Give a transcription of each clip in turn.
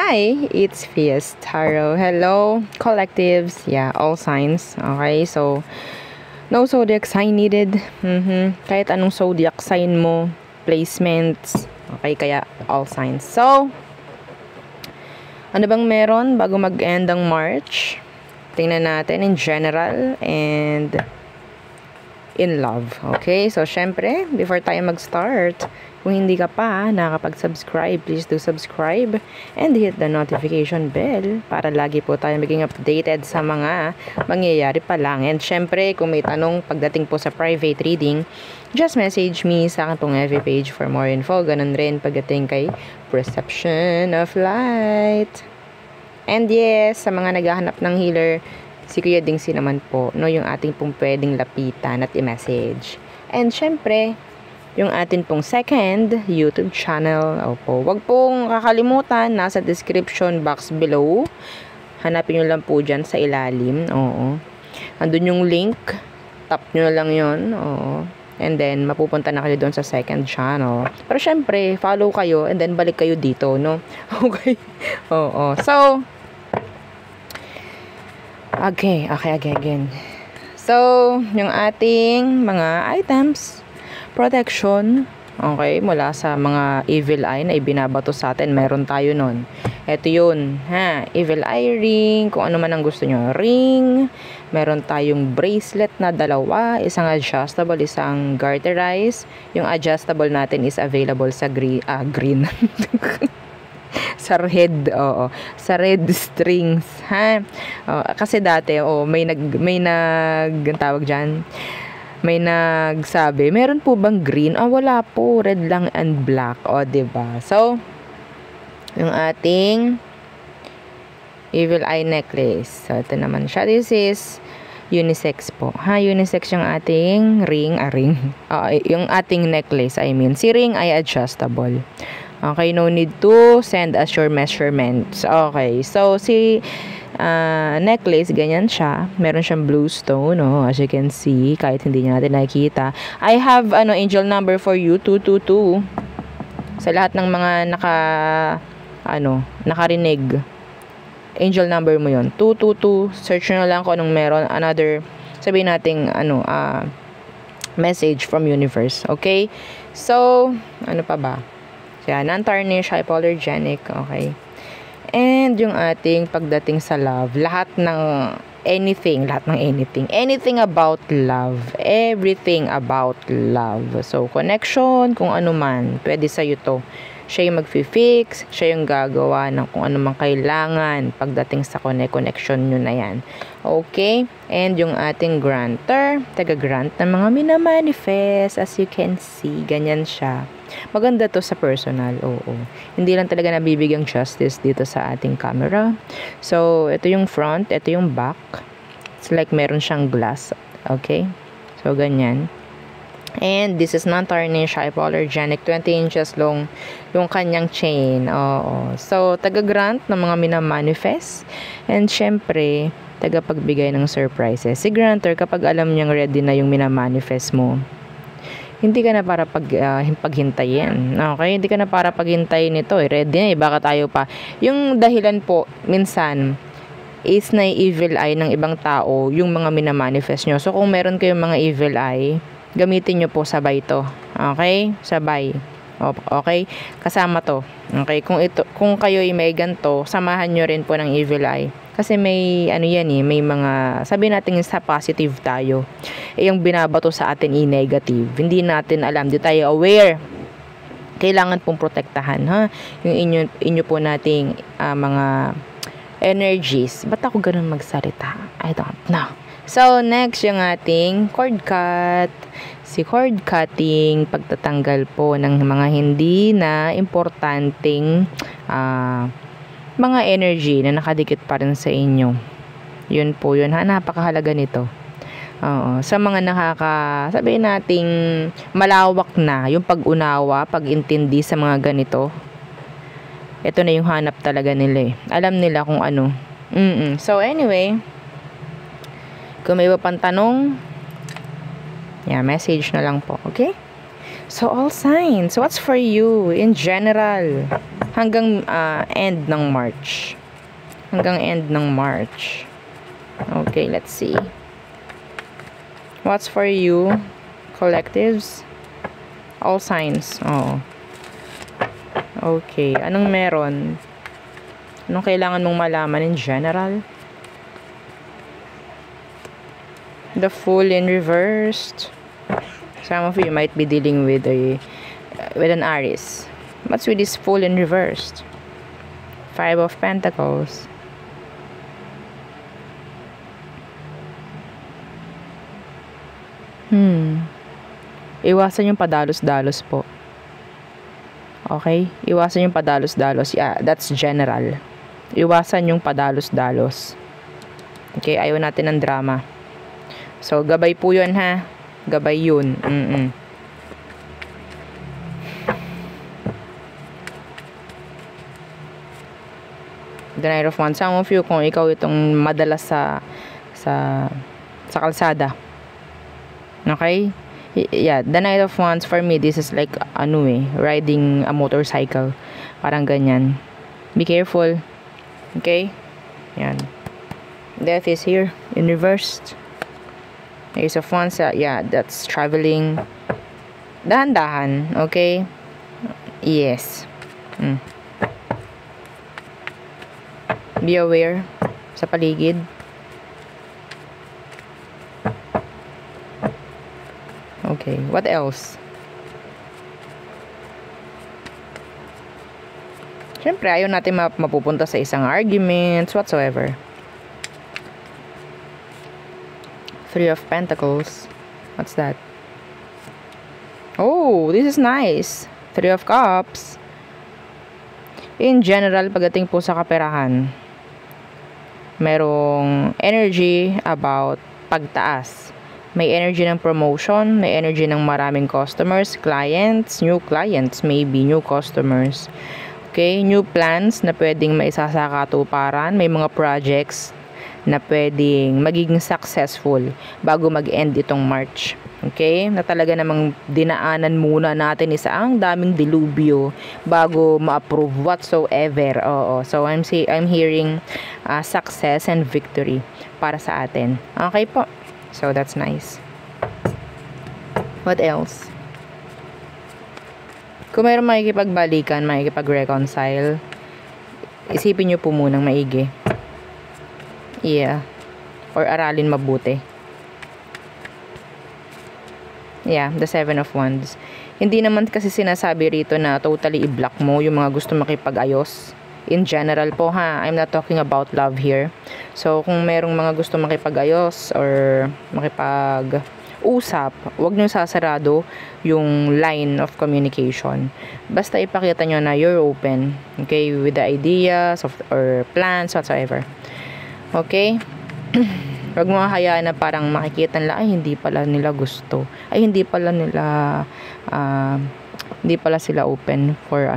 Hi, it's Fias Tarot. Hello, collectives. Yeah, all signs. Okay, so no zodiac sign needed. Kahit anong zodiac sign mo, placements. Okay, kaya all signs. So, ano bang meron bago mag-end ang March? Tingnan natin in general and in love. Okay, so syempre, before tayo mag-start, kung hindi ka pa nakakapag-subscribe, please do subscribe and hit the notification bell para lagi po tayo maging updated sa mga mangyayari pa lang. And syempre, kung may tanong pagdating po sa private reading, just message me sa akin pong FB page for more info. Ganun rin pagdating kay Perception of Light. And yes, sa mga naghahanap ng healer, si Kuya Dingsi naman po, no, yung ating pong pwedeng lapitan at i-message. And syempre, yung atin pong second YouTube channel. Opo, wag pong kakalimutan, nasa description box below. Hanapin nyo lang po dyan sa ilalim. Oo. Andun yung link. Tap nyo lang yun. Oo. And then, mapupunta na kayo doon sa second channel. Pero syempre, follow kayo and then balik kayo dito, no? Okay. Oo. So, okay, again. So, yung ating mga items, protection, okay, mula sa mga evil eye na ibinabato sa atin, meron tayo nun. Ito yun, ha, evil eye ring, kung ano man ang gusto nyo, ring, meron tayong bracelet na dalawa, isang adjustable, isang garterized. Yung adjustable natin is available sa green. Sa red, oo, sa red strings, ha. Kasi dati, tawag dyan, may nagsabi, meron po bang green? Wala po, red lang and black. Diba? So, yung ating evil eye necklace. So, ito naman siya. This is unisex po. Unisex yung ating ring. Yung ating necklace, I mean. Si ring ay adjustable. Okay, no need to send us your measurements. Okay, so si necklace, ganyan siya. Meron siyang blue stone, as you can see, kahit hindi natin nakikita. I have angel number for you, 222. Sa lahat ng mga nakarinig, angel number mo yon, 222. Search nyo lang kung anong meron. Another, sabihin natin, message from universe. Okay? So, ano pa ba? Non-tarnish, hypoallergenic. Okay? And yung ating pagdating sa love, lahat ng anything about love, everything about love. So, connection, kung ano man, pwede sa'yo to. Siya yung mag-fix, siya yung gagawa ng kung ano man kailangan pagdating sa connection nyo na yan. Okay? And yung ating granter, taga-grant ng mga minamanifest, as you can see, ganyan siya. Maganda to sa personal, oo. Hindi lang talaga nabibigyang justice dito sa ating camera. So, ito yung front, ito yung back. It's like meron siyang glass. Okay? So, ganyan. And this is non-tarnish, hypoallergenic, 20 inches long yung kanyang chain. Oo. So, taga-grant ng mga minamanifest. And syempre, taga-pagbigay ng surprises. Si granter, kapag alam niyang ready na yung minamanifest mo, hindi ka na para paghintayin. Okay? Hindi ka na para paghintayin ito. Ready na baka tayo pa. Yung dahilan po, minsan, is na evil eye ng ibang tao, yung mga minamanifest nyo. So, kung meron kayong mga evil eye, gamitin nyo po sabay to. Okay? Sabay. Okay? Kasama to. Okay? Kung kayo ay may ganito, samahan nyo rin po ng evil eye. Kasi may, may mga, sabi natin sa positive tayo. Yung binabato sa atin negative. Hindi natin alam, di tayo aware. Kailangan pong protektahan, yung inyo po nating mga energies. Ba't ako ganun magsalita? I don't know. So, next, yung ating cord cut. Si cord cutting, pagtatanggal po ng mga hindi na importanteng mga energy na nakadikit pa rin sa inyo. Yun po yun. Napakahalaga nito. Sa mga sabihin nating malawak na yung pag-unawa, pag-intindi sa mga ganito. Ito na yung hanap talaga nila. Alam nila kung ano. So anyway, kung may iba pang tanong, message na lang po. Okay? So all signs, what's for you in general? hanggang end ng March. Hanggang end ng March. Okay, let's see. What's for you? Collectives? All signs. Oh. Okay, anong meron? Anong kailangan mong malaman in general? The Fool in reversed. Some of you might be dealing with an Aries. What's with this Fool in reversed? Five of Pentacles. Iwasan yung padalos-dalos po. Okay? Iwasan yung padalos-dalos. Yeah, that's general. Iwasan yung padalos-dalos. Okay? Ayaw natin ng drama. So, gabay po yun, ha? Gabay yun. The Knight of Wands. Some of you, kung ikaw itong madalas sa kalsada. Okay? Yeah, the Knight of Wands, for me, this is like, riding a motorcycle. Parang ganyan. Be careful. Okay? Yan. Death is here, in reversed. Ace of Wands, yeah, that's traveling. Dahan-dahan, okay? Yes. Be aware sa paligid. Okay, what else? Siyempre, ayaw natin mapupunta sa isang arguments whatsoever. Three of Pentacles. What's that? Oh, this is nice. Three of Cups. In general, pagdating po sa kaperahan, merong energy about pagtaas. May energy ng promotion, may energy ng maraming customers, clients, new clients, maybe new customers. Okay, new plans na pwedeng maisasakatuparan, may mga projects na pwedeng magiging successful bago mag-end itong March. Okay, na talaga namang dinaanan muna natin ang daming dilubyo bago ma-approve whatsoever. Oo, so I'm hearing success and victory para sa atin. Okay po. So, that's nice. What else? Kung mayroong makikipagbalikan, makikipag-reconcile, isipin nyo po munang maigi. Yeah. Or aralin mabuti. Yeah, the Seven of Wands. Hindi naman kasi sinasabi rito na totally i-block mo yung mga gusto makipag-ayos. In general po, ha, I'm not talking about love here. So, kung merong mga gusto makipag-ayos or makipag-usap, huwag nyo sasarado yung line of communication. Basta ipakita nyo na you're open, okay, with the ideas or plans, whatsoever. Okay? Huwag mo hayaan na parang makikita nila, ay, hindi pala nila gusto. Ay, hindi pala sila open for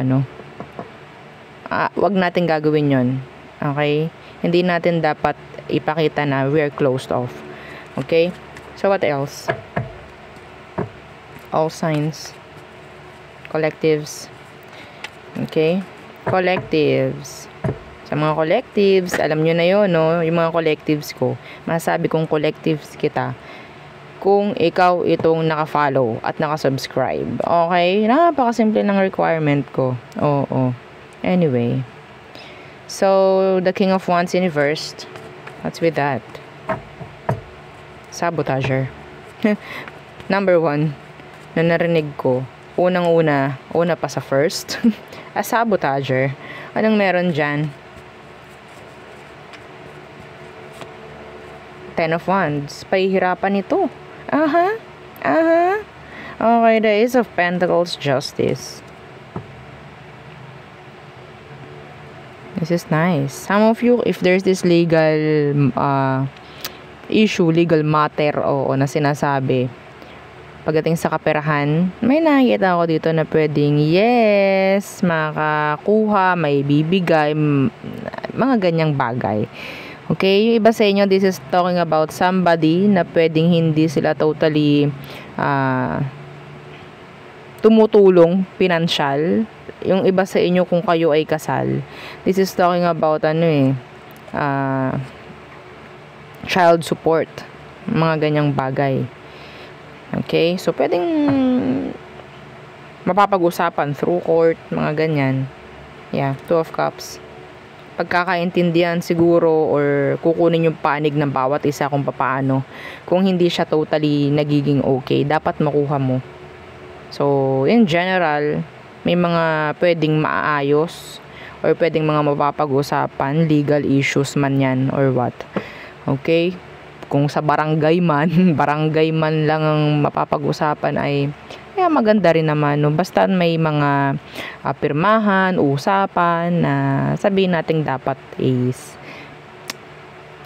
wag natin gagawin yon. Okay? Hindi natin dapat ipakita na we're closed off. Okay? So, what else? All signs. Collectives. Okay? Collectives. Sa mga collectives, alam nyo na yun, no? Yung mga collectives ko. Masasabi kong collectives kita kung ikaw itong naka-follow at naka-subscribe. Okay? Napakasimple ng requirement ko. Oo. Anyway, so the King of Wands in reversed. What's with that? Sabotager. Number 1 na narinig ko, una pa sa first. A sabotager. Anong meron dyan? Ten of Wands. Pahihirapan ito. Okay, the Ace of Pentacles, Justice. This is nice. Some of you, if there's this legal issue, legal matter na sinasabi pagdating sa kaperahan, may nakikita ako dito na pwedeng yes, makakuha, may bibigay, mga ganyang bagay. Okay, yung iba sa inyo, this is talking about somebody na pwedeng hindi sila totally tumutulong pinansyal. Yung iba sa inyo kung kayo ay kasal. This is talking about child support. Mga ganyang bagay. Okay? So, pwedeng mapapag-usapan through court, mga ganyan. Yeah, Two of Cups. Pagkakaintindihan siguro or kukunin yung panig ng bawat isa kung paano. Kung hindi siya totally nagiging okay, dapat makuha mo. So, in general, may mga pwedeng maaayos or pwedeng mga mapapag-usapan, legal issues man yan or what. Okay? Kung sa barangay man, barangay man lang ang mapapag-usapan ay maganda rin naman, no? Basta may mga pirmahan, usapan na sabihin natin dapat is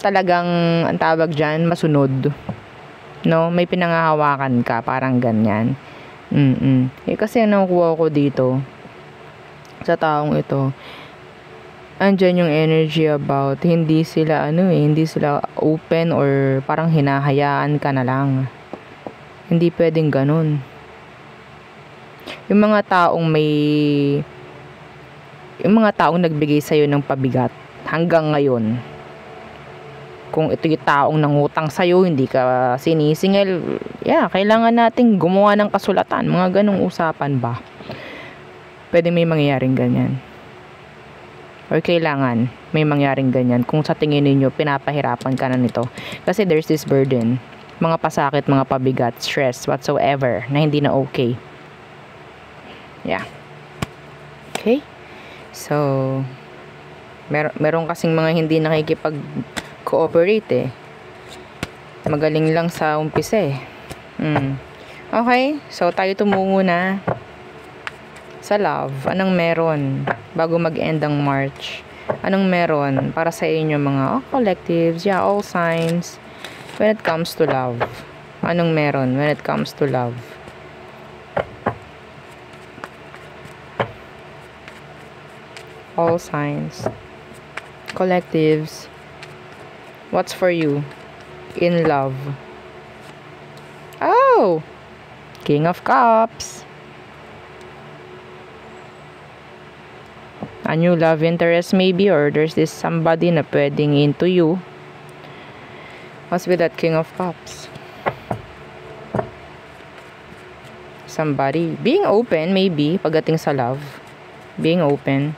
talagang ang tawag dyan, masunod, no? May pinangahawakan ka, parang ganyan. Kasi ang nakukuha ko dito sa taong ito, andyan yung energy about hindi sila hindi sila open or parang hinahayaan ka na lang. Hindi pwedeng ganun. Yung mga taong nagbigay sa'yo ng pabigat hanggang ngayon, kung ito yung taong nangutang sa'yo, hindi ka sinisingil, kailangan nating gumawa ng kasulatan, mga ganong usapan ba? Pwede may mangyayaring ganyan. Or kailangan may mangyaring ganyan kung sa tingin ninyo pinapahirapan ka na nito. Kasi there's this burden, mga pasakit, mga pabigat, stress, whatsoever, na hindi na okay. Yeah. Okay? So, meron kasing mga hindi nakikipag-cooperate Magaling lang sa umpisa Okay? So, tayo tumungo na sa love. Anong meron bago mag-end ang March? Anong meron para sa inyo mga collectives, all signs when it comes to love? Anong meron when it comes to love? All signs, collectives, what's for you in love? Oh, King of Cups. A new love interest maybe, or there's this somebody na pwedeng into you. What's with that King of Cups? Somebody being open maybe pagdating sa love. Being open.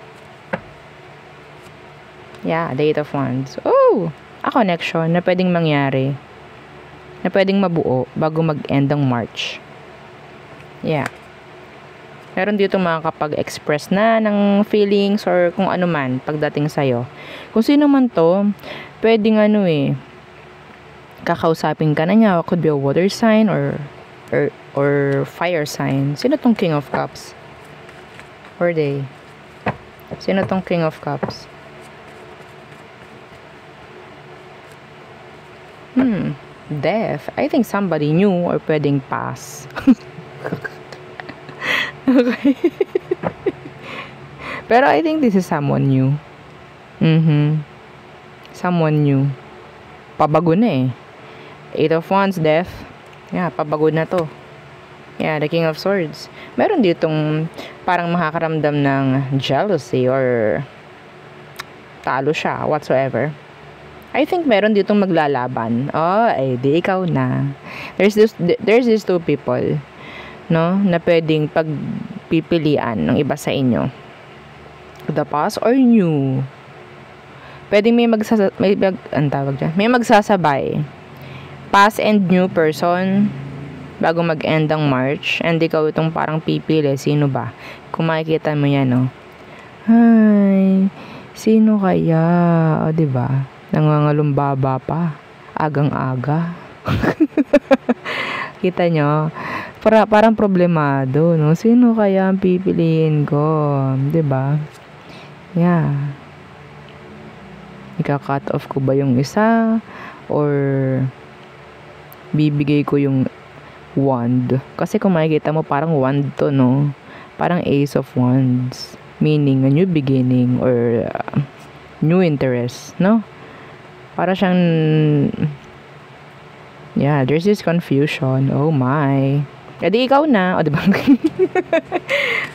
Yeah, Eight of Wands. Oh, a connection na pwedeng mangyari. Na pwedeng mabuo bago mag-end ang March. Yeah. Meron dito makakapag-express na ng feelings or kung ano man pagdating sa'yo. Kung sino man to, pwedeng kakausapin ka na niya. Could be a water sign or fire sign. Sino tong King of Cups? Or they? Sino tong King of Cups? Death. I think somebody new or pwedeng pass. Okay. Pero I think this is someone new. Someone new. Pabago na Eight of Wands, death. Yeah, pabago na to. Yeah, the King of Swords. Meron ditong parang makakaramdam ng jealousy or talo siya, whatsoever. I think meron ditong maglalaban. Di ikaw na. There's these two people, no, na pwedeng pagpipilian ng iba sa inyo. The past or new. Pwedeng may magsasabay. Past and new person bago mag-end ang March. And ikaw itong parang pipili. Sino ba? Kung makikita mo yan, no? Ay, sino kaya? O, diba? Nangangalumbaba pa. Agang-aga. Kita nyo? Parang problemado, no? Sino kaya ang pipiliin ko? Diba? Yeah. Ika-cut off ko ba yung isa? Or bibigay ko yung wand? Kasi kung makikita mo, parang wand to, no? Parang Ace of Wands. Meaning, a new beginning or new interest, no? Para siyang, there's this confusion. Oh my. Edi ikaw na, o diba?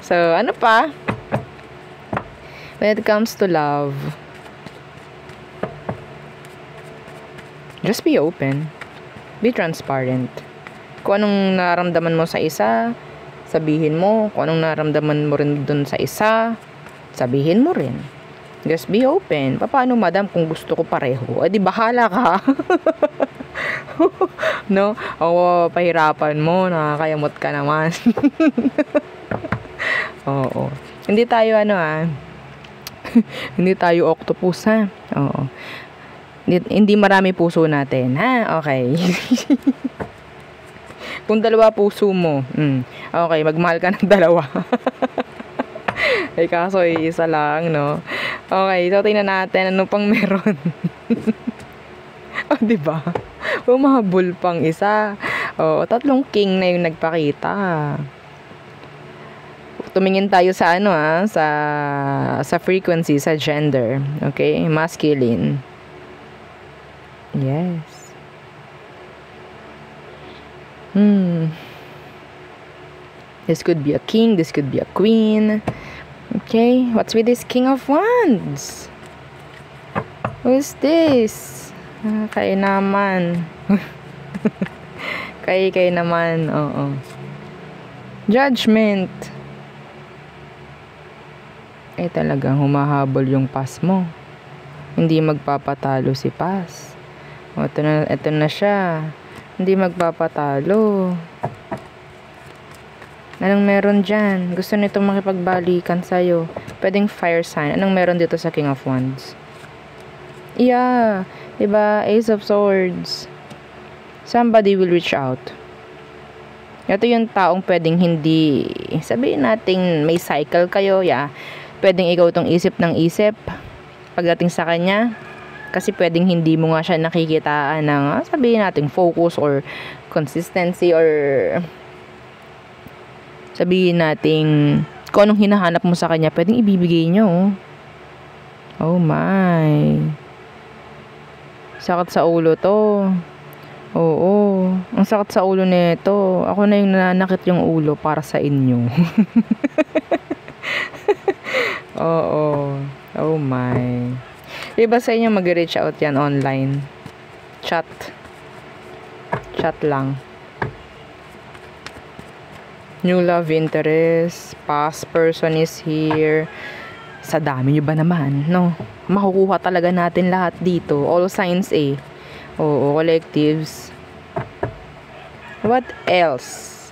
So, ano pa? When it comes to love, just be open. Be transparent. Kung anong nararamdaman mo sa isa, sabihin mo. Kung anong nararamdaman mo rin dun sa isa, sabihin mo rin. Just be open. Paano, madam, kung gusto ko pareho? Eh, di bahala ka. No? O, pahirapan mo. Nakakayamot ka naman. Oo. Hindi tayo, hindi tayo octopus, ha? Oo. Hindi marami puso natin, ha? Okay. Kung dalawa puso mo, okay, magmahal ka ng dalawa. Ay, kaso isa lang, no? Okay, so tingnan natin ano pang meron. Oh, diba? Umahabol pang isa. Oh, 3 king na yung nagpakita. Tumingin tayo sa sa frequency, sa gender. Okay? Masculine. Yes. This could be a king, this could be a queen. Okay, what's with this King of Wands? Who is this? Kay naman. Kay naman, oo. Judgment. Eh, talagang humahabol yung pass mo. Hindi magpapatalo si pass. O, ito na siya. Hindi magpapatalo. Anong meron dyan? Gusto nito makipagbalikan sa'yo. Pwedeng fire sign. Anong meron dito sa King of Wands? Yeah. Diba? Ace of Swords. Somebody will reach out. Ito yung taong pwedeng hindi, sabihin natin may cycle kayo. Yeah. Pwedeng ikaw tong isip ng isip pagdating sa kanya. Kasi pwedeng hindi mo nga siya nakikitaan ng, sabihin natin, focus or consistency or sabihin natin kung anong hinahanap mo sa kanya, pwedeng ibibigay nyo. Oh my. Sakit sa ulo to. Oo. Ang sakit sa ulo nito. Ako na yung nananakit yung ulo para sa inyo. Oo. Oh my. Iba sa inyo mag-reach out yan online. Chat. Chat lang. New love interest, past person is here. Sa dami nyo ba naman, no? Makukuha talaga natin lahat dito. All signs Oo, collectives. What else?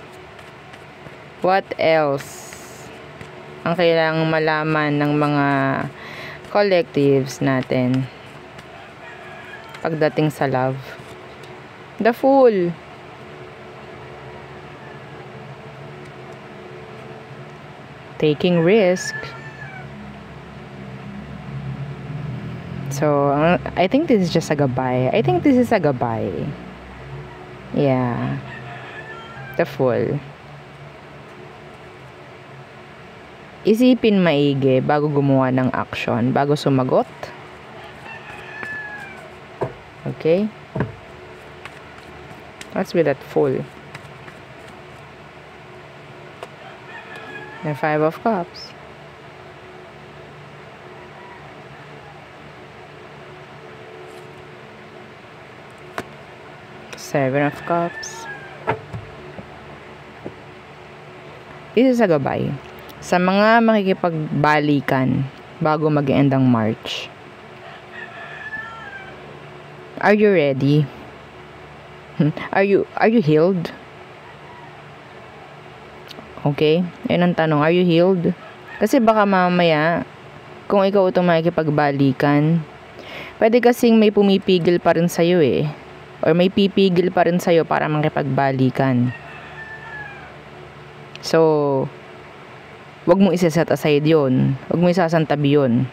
What else? Ang kailangang malaman ng mga collectives natin pagdating sa love. The Fool. Taking risk. So, I think this is just a gabay. I think this is a gabay. Yeah. The Fool. Isipin maigi bago gumawa ng action, bago sumagot. Okay? What's with that Fool? The 5 of Cups. Seven of Cups. This is a gabay. Sa mga makikipagbalikan bago mag-end ang March. Are you ready? Are you healed? Okay? Ayun ang tanong. Are you healed? Kasi baka mamaya, kung ikaw itong makikipagbalikan, pwede kasing may pumipigil pa rin sa'yo or may pipigil pa rin sa'yo para makipagbalikan. So, wag mong isa-set aside yun. Wag mong isasantabi yun.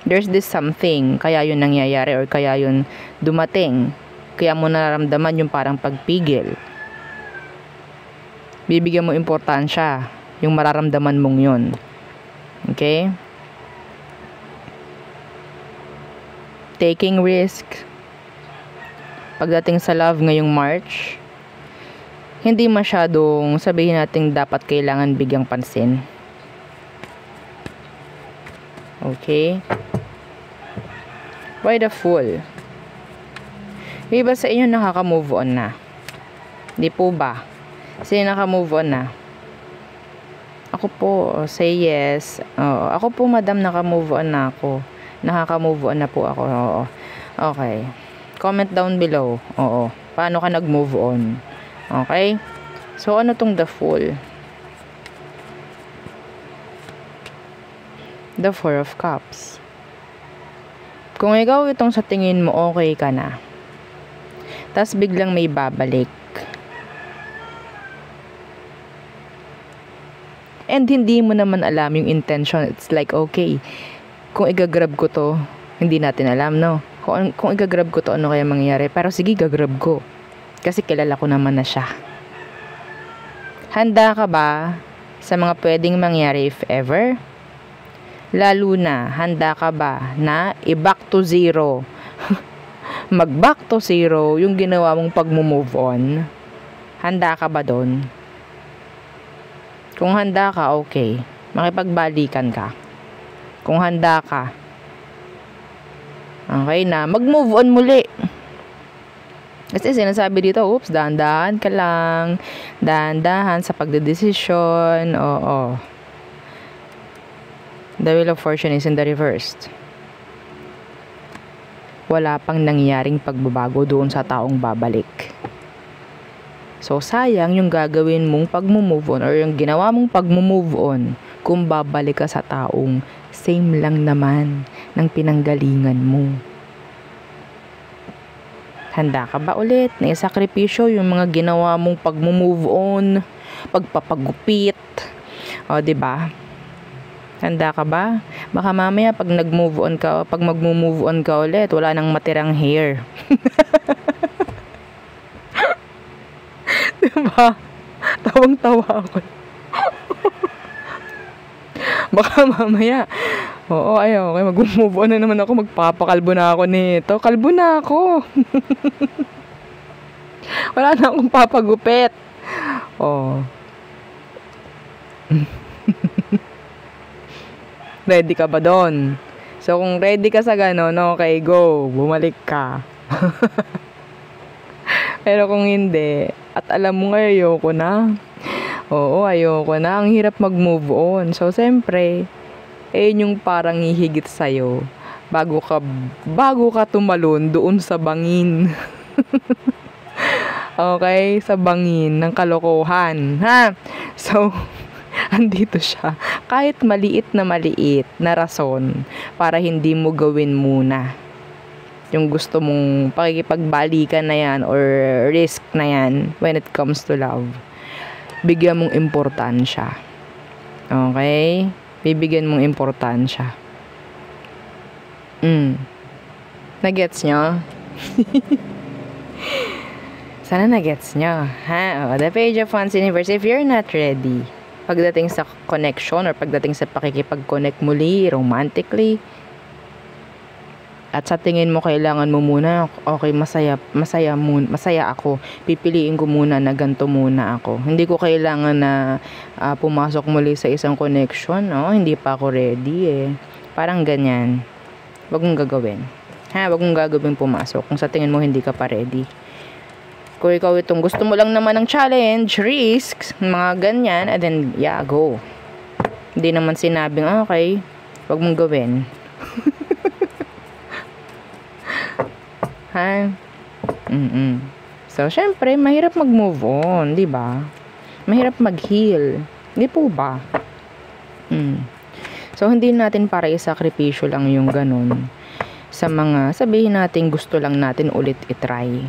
There's this something, kaya yun nangyayari or kaya yun dumating. Kaya mo nararamdaman yung parang pagpigil. Bibigyan mo importansya yung mararamdaman mong yun. Okay? Taking risk. Pagdating sa love ngayong March, hindi masyadong sabihin natin dapat kailangan bigyang pansin. Okay? Why the Fool? Yung iba sa inyo nakaka-move on na. Di po ba? Sino naka-move on na? Ako po, say yes. Oo, ako po, madam, naka-move on na ako. Nakaka-move on na po ako. Oo. Okay. Comment down below. Oo. Paano ka nag-move on? Okay? So, ano tong the Fool? The Four of Cups. Kung ikaw itong sa tingin mo, okay ka na. Tas biglang may babalik. And hindi mo naman alam yung intention. It's like, okay, kung igagrab ko to, hindi natin alam, no? Kung igagrab ko to, ano kaya mangyayari? Pero sige, gagrab ko. Kasi kilala ko naman na siya. Handa ka ba sa mga pwedeng mangyari if ever? Lalo na, handa ka ba na i-back to zero? Mag-back to zero yung ginawa mong pag-move on? Handa ka ba doon? Kung handa ka, okay. Makipagbalikan ka. Kung handa ka, okay na, mag-move on muli. Kasi sinasabi dito, oops, dahan-dahan ka lang. Dahan-dahan sa pagdedesisyon. Oo. The Wheel of Fortune is in the reversed. Wala pang nangyaring pagbabago doon sa taong babalik. So, sayang yung gagawin mong pag-move on or yung ginawa mong pag-move on kung babalik ka sa taong same lang naman ng pinanggalingan mo. Handa ka ba ulit na isakripisyo yung mga ginawa mong pag-move on, pagpapagupit? O, diba? Handa ka ba? Baka mamaya pag nag-move on ka, pag mag-move on ka ulit, wala nang matirang hair. Diba? Tawang-tawa ako. Baka mamaya, oo, ayaw, okay, mag-move on na naman ako, magpapakalbo na ako nito. Kalbo na ako. Wala na akong papagupit. Oh. Ready ka ba doon? So, kung ready ka sa gano'n, okay, go. Bumalik ka. Pero kung hindi, at alam mo nga, ayoko na. Oo, ayoko na. Ang hirap mag-move on. So, siyempre, yung parang hihigit sa'yo bago ka tumalon doon sa bangin. Okay? Sa bangin ng kalokohan. Ha? So, andito siya. Kahit maliit na rason para hindi mo gawin muna yung gusto mong pakikipagbalikan na yan or risk na yan when it comes to love. Bigyan mong importansya. Okay? Bibigyan mong importansya. Nagets nyo? Sana nagets nyo. Ha? The Page of Wands Universe. If you're not ready, pagdating sa connection or pagdating sa pakikipag-connect muli, romantically, at sa tingin mo kailangan mo muna, okay, masaya ako, pipiliin ko muna na ganito muna ako, hindi ko kailangan na pumasok muli sa isang connection, hindi pa ako ready parang ganyan. Wag mong gagawin, wag mong gagawin pumasok kung sa tingin mo hindi ka pa ready. Kung ikaw itong gusto mo lang naman ng challenge, risks, mga ganyan, and then yeah, go. Hindi naman sinabing okay, wag mong gawin. Ha? So, syempre, mahirap mag-move on, di ba? Mahirap mag-heal. Di po ba? So, hindi natin para isakripisyo lang yung ganun. Sa mga, sabihin natin, gusto lang natin ulit itry.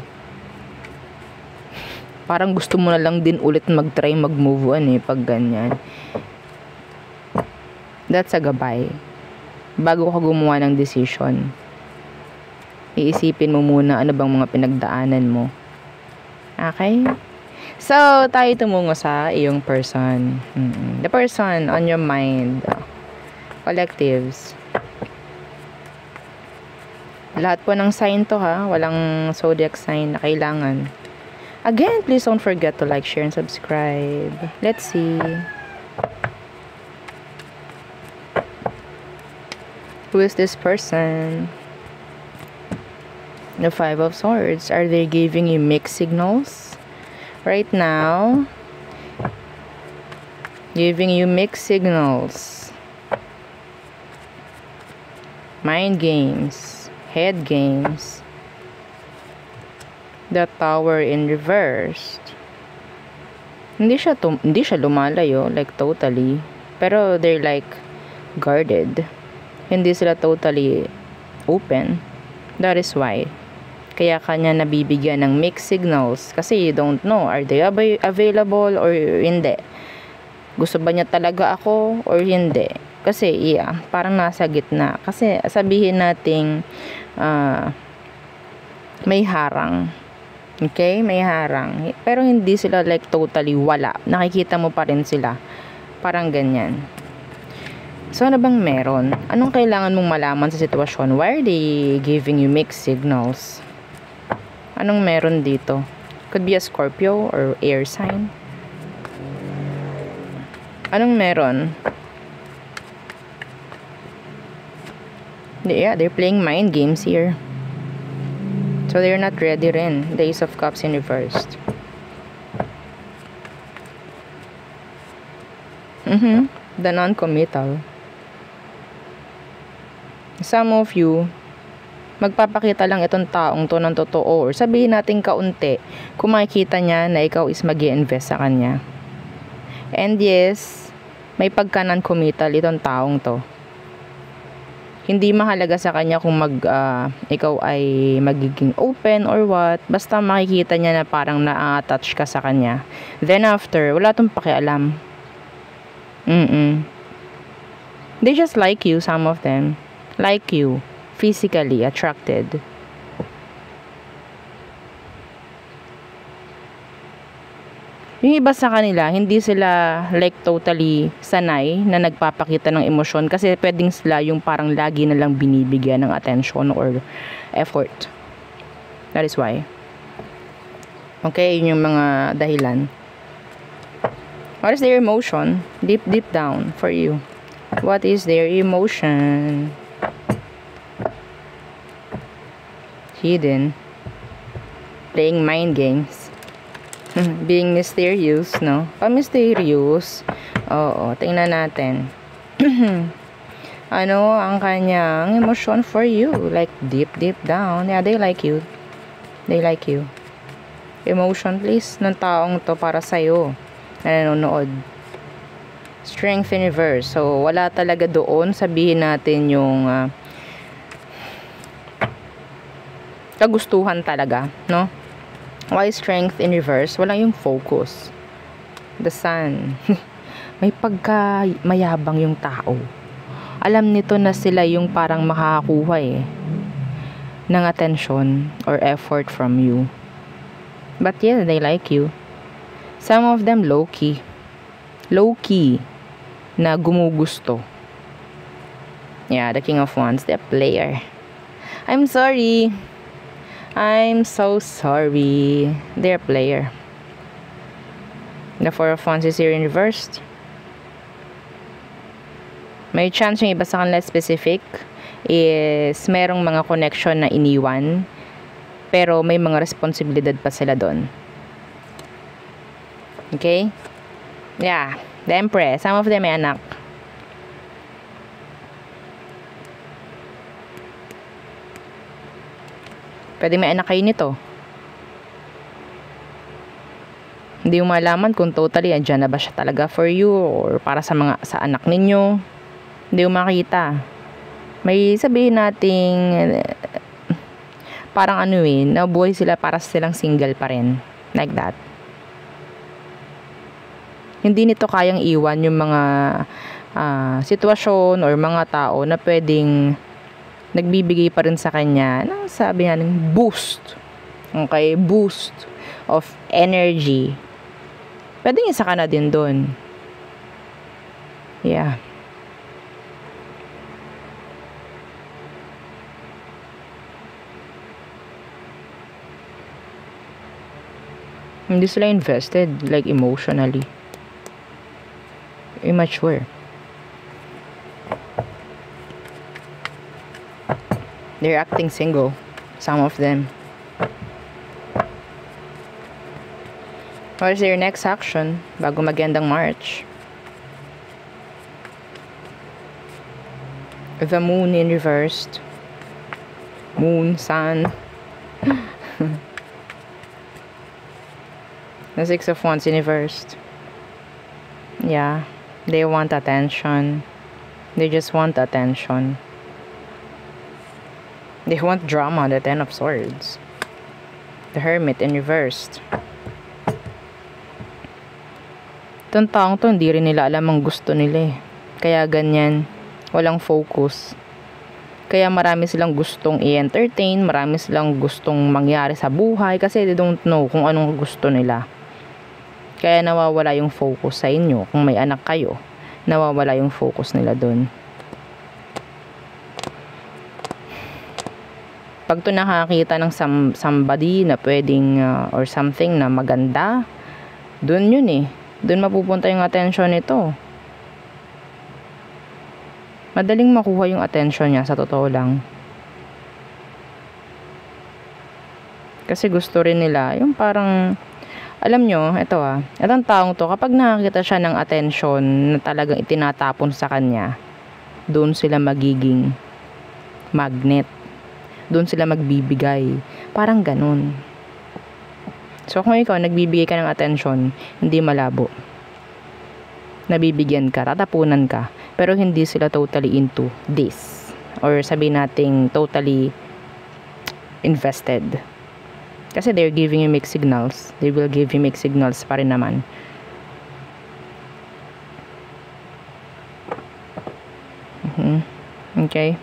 Parang gusto mo na lang din ulit mag-try mag-move on pag ganyan. That's a gabay. Bago ka gumawa ng decision, iisipin mo muna ano bang mga pinagdaanan mo. Okay? So, tayo tumungo sa iyong person. The person on your mind. Collectives. Lahat po ng sign to ha. Walang zodiac sign na kailangan. Again, please don't forget to like, share, and subscribe. Let's see. Who is this person? The Five of Swords. Are they giving you mixed signals? Right now, giving you mixed signals. Mind games. Head games. The Tower in reversed. Hindi siya lumalayo, like totally. Pero they're like guarded. Hindi sila totally open. That is why. Kaya kanya nabibigyan ng mixed signals. Kasi you don't know, are they available or hindi? Gusto ba niya talaga ako or hindi? Kasi yeah, parang nasa gitna. Kasi sabihin nating may harang. Okay? May harang. Pero hindi sila like totally wala. Nakikita mo pa rin sila. Parang ganyan. So, ano bang meron? Anong kailangan mong malaman sa sitwasyon? Why are they giving you mixed signals? Anong meron dito? Could be a Scorpio or air sign. Anong meron? Yeah, they're playing mind games here. So, they're not ready rin. The Ace of Cups in reversed. The non-committal. Some of you, magpapakita lang itong taong to ng totoo. Or sabihin natin kaunti, kung makikita niya na ikaw is mag-i-invest sa kanya. And yes, may pagka non-committal itong taong to. Hindi mahalaga sa kanya kung ikaw ay magiging open or what. Basta makikita niya na parang na-attach ka sa kanya. Then after, wala tong pakialam. They just like you, some of them. Like you. Physically attracted. Yung iba sa kanila, hindi sila like totally sanay na nagpapakita ng emosyon kasi pwedeng sila yung parang lagi na lang binibigyan ng attention or effort. That is why. Okay, yun yung mga dahilan. What is their emotion? Deep down for you. What is their emotion? Hidden. Playing mind games. Being mysterious, no? Pa-mysterious. Oo, tingnan natin. Ano ang kanyang emotion for you? Like, deep down. Yeah, they like you. They like you. Emotion, please, ng taong to para sa'yo na nanonood. Strength in reverse. So, wala talaga doon. Sabihin natin yung kagustuhan talaga, no? Why strength in reverse? Wala yung focus. The sun. May pagka mayabang yung tao. Alam nito na sila yung parang makakakuha ng attention or effort from you. But yeah, they like you. Some of them low-key. Low-key na gumugusto. Yeah, the King of Wands, the player. I'm sorry. I'm so sorry. They're a player. The Four of Wands is here in reversed. May chance yung iba sa kanila specific is merong mga connection na iniwan pero may mga responsibilidad pa sila doon. Okay? Yeah. The Empress. Some of them may anak. Pwede may anak kayo nito. Hindi mo malaman kung totally andyan na ba siya talaga for you or para sa anak ninyo. Hindi mo makita. May sabihin nating parang nabuhay sila para silang single pa rin. Like that. Hindi nito kayang iwan yung mga sitwasyon or mga tao na pwedeng nagbibigay pa rin sa kanya ng sabi nga ng boost. Okay, boost of energy. Pwedeng isa ka na din doon. Yeah. Hindi sila invested, like emotionally. Immature. They're acting single. Some of them. What is your next action bago mag-end ang March? The moon in reversed. Moon, sun. The 6 of Wands in reversed. Yeah. They want attention. They just want attention. They want drama, the 10 of Swords. The Hermit in reversed. Itong taong to, hindi rin nila alam ang gusto nila eh. Kaya ganyan, walang focus. Kaya marami silang gustong i-entertain, marami silang gustong mangyari sa buhay kasi they don't know kung anong gusto nila. Kaya nawawala yung focus sa inyo. Kung may anak kayo, nawawala yung focus nila dun. Pag to nakakita ng somebody na pwedeng or something na maganda, dun yun eh. Dun mapupunta yung attention nito. Madaling makuha yung attention niya, sa totoo lang. Kasi gusto rin nila, yung parang, alam nyo, itong taong to, kapag nakakita siya ng attention na talagang itinatapon sa kanya, doon sila magiging magnet. Doon sila magbibigay. Parang ganun. So, kung ikaw, nagbibigay ka ng attention, hindi malabo. Nabibigyan ka, tatapunan ka, pero hindi sila totally into this. Or sabihin nating totally invested. Kasi they're giving you mixed signals. They will give you mixed signals pa rin naman. Okay.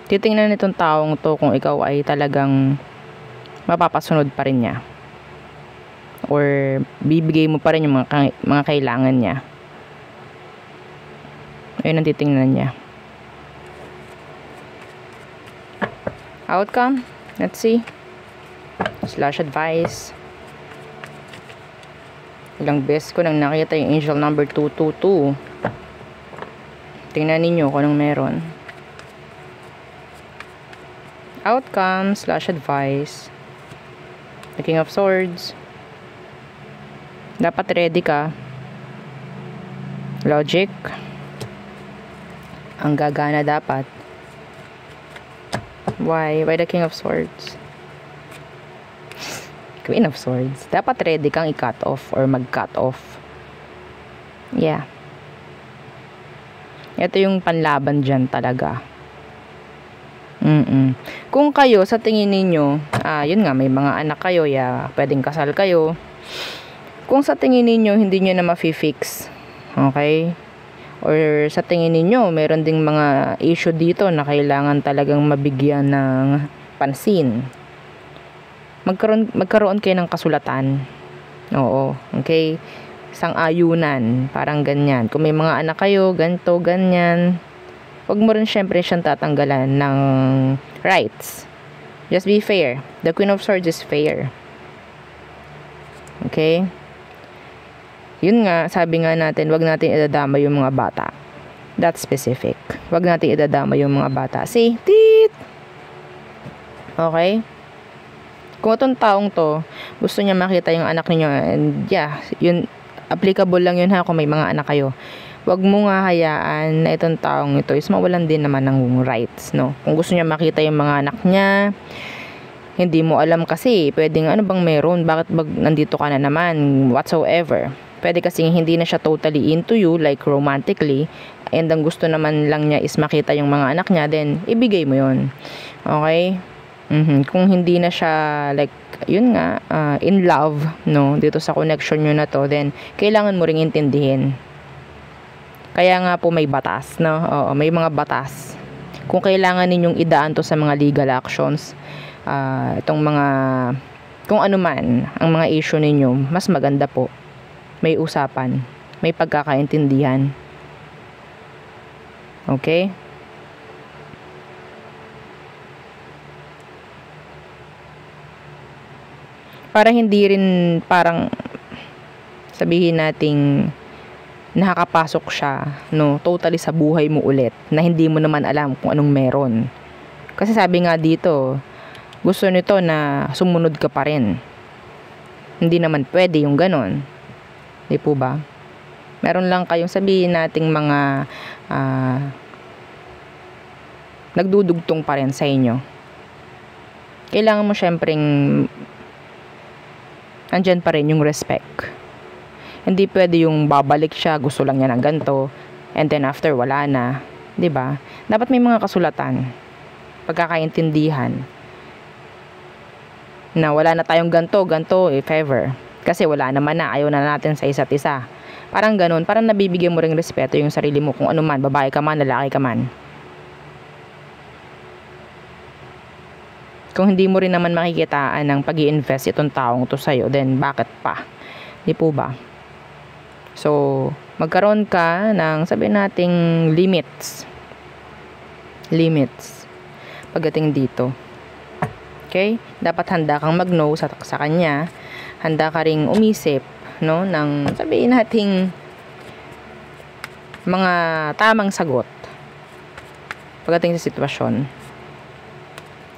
Titingnan nitong taong to kung ikaw ay talagang mapapasunod pa rin niya. Or bibigay mo pa rin yung mga kailangan niya. Ayun ang titingnan niya. Outcome, let's see. / advice. Ilang beses ko nang nakita yung angel number 222. Tingnan ninyo kung anong meron. Outcome / advice. The King of Swords. Dapat ready ka. Logic. Ang gagana dapat. Why? Why the King of Swords? Queen of Swords. Dapat ready kang i-cut off or mag-cut off. Yeah. Ito yung panlaban dyan talaga. Kung kayo, sa tingin ninyo, yun nga, may mga anak kayo, pwedeng kasal kayo. Kung sa tingin ninyo, hindi nyo na ma-fix, okay? Or sa tingin ninyo, meron ding mga issue dito na kailangan talagang mabigyan ng pansin. Magkaroon kayo ng kasulatan. Oo, okay? Sang-ayunan, parang ganyan. Kung may mga anak kayo, ganito, ganyan. Huwag mo rin syempre siyang tatanggalan ng rights. Just be fair. The Queen of Swords is fair. Okay? Yun nga, sabi nga natin, wag natin idadama yung mga bata. That's specific. Wag natin idadama yung mga bata. See? Tit! Okay? Kung itong taong to, gusto niya makita yung anak niyo, and yeah, yun, applicable lang yun ha kung may mga anak kayo. Wag mo nga hayaan na itong taong ito is mawalan din naman ng rights, no? Kung gusto niya makita yung mga anak niya, hindi mo alam kasi, pwedeng ano bang meron, bakit nandito ka na naman, whatsoever. Pwede kasi hindi na siya totally into you, like romantically, and ang gusto naman lang niya is makita yung mga anak niya, then ibigay mo yun. Okay? Kung hindi na siya, like, yun nga, in love, no, dito sa connection nyo na to, then kailangan mo ring intindihin. Kaya nga po may batas, no? Oo, may mga batas. Kung kailangan ninyong idaan to sa mga legal actions, itong mga, kung ano man, ang mga issue ninyo, mas maganda po. May usapan. May pagkakaintindihan. Okay? Para hindi rin parang sabihin nating nakakapasok siya, no, totally sa buhay mo ulit na hindi mo naman alam kung anong meron. Kasi sabi nga dito, gusto nito na sumunod ka pa rin. Hindi naman pwede yung ganon. Di po ba? Meron lang kayong sabihin nating mga nagdudugtong pa rin sa inyo. Kailangan mo syempreng andyan pa rin yung respect. Hindi pwede yung babalik siya, gusto lang niya ng ganito, and then after wala na. 'Di ba? Dapat may mga kasulatan, pagkakaintindihan na wala na tayong ganto if ever. Kasi wala naman na, ayaw na natin sa isa't isa. Parang ganun, parang nabibigyan mo ring respeto yung sarili mo kung ano man, babae ka man, lalaki ka man. Kung hindi mo rin naman makikitaan ng pag-i-invest itong taong to sa'yo, then bakit pa? Di po ba? So, magkaroon ka ng, sabihin nating, limits. Pagdating dito. Okay? Dapat handa kang mag-no sa kanya. Handa ka ring umisip, no, ng sabihin nating mga tamang sagot pagdating sa sitwasyon.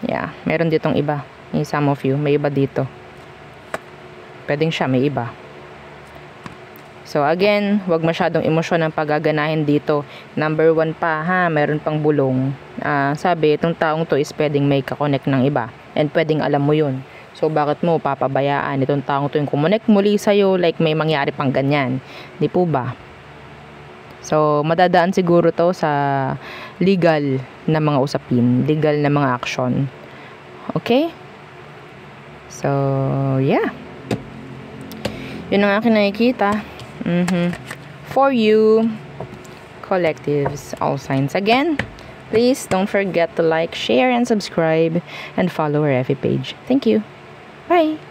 Yeah, meron ditong iba. Some of you, may iba dito. Pwedeng siya, may iba. So again, wag masyadong emosyon ang paggaganahin dito. Number 1 pa, ha, meron pang bulong. Sabi, itong taong to is pwedeng may kakonect ng iba. And pwedeng alam mo yun. So bakit mo papabayaan itong taong to yung kumonect muli sa'yo like may mangyari pang ganyan? Di po ba? So madadaan siguro to sa legal na mga usapin. Legal na mga action. Okay? So, yeah. Yun ang aking nakikita. For you, collectives, all signs. Again, please don't forget to like, share, and subscribe, and follow our FB page. Thank you. Bye.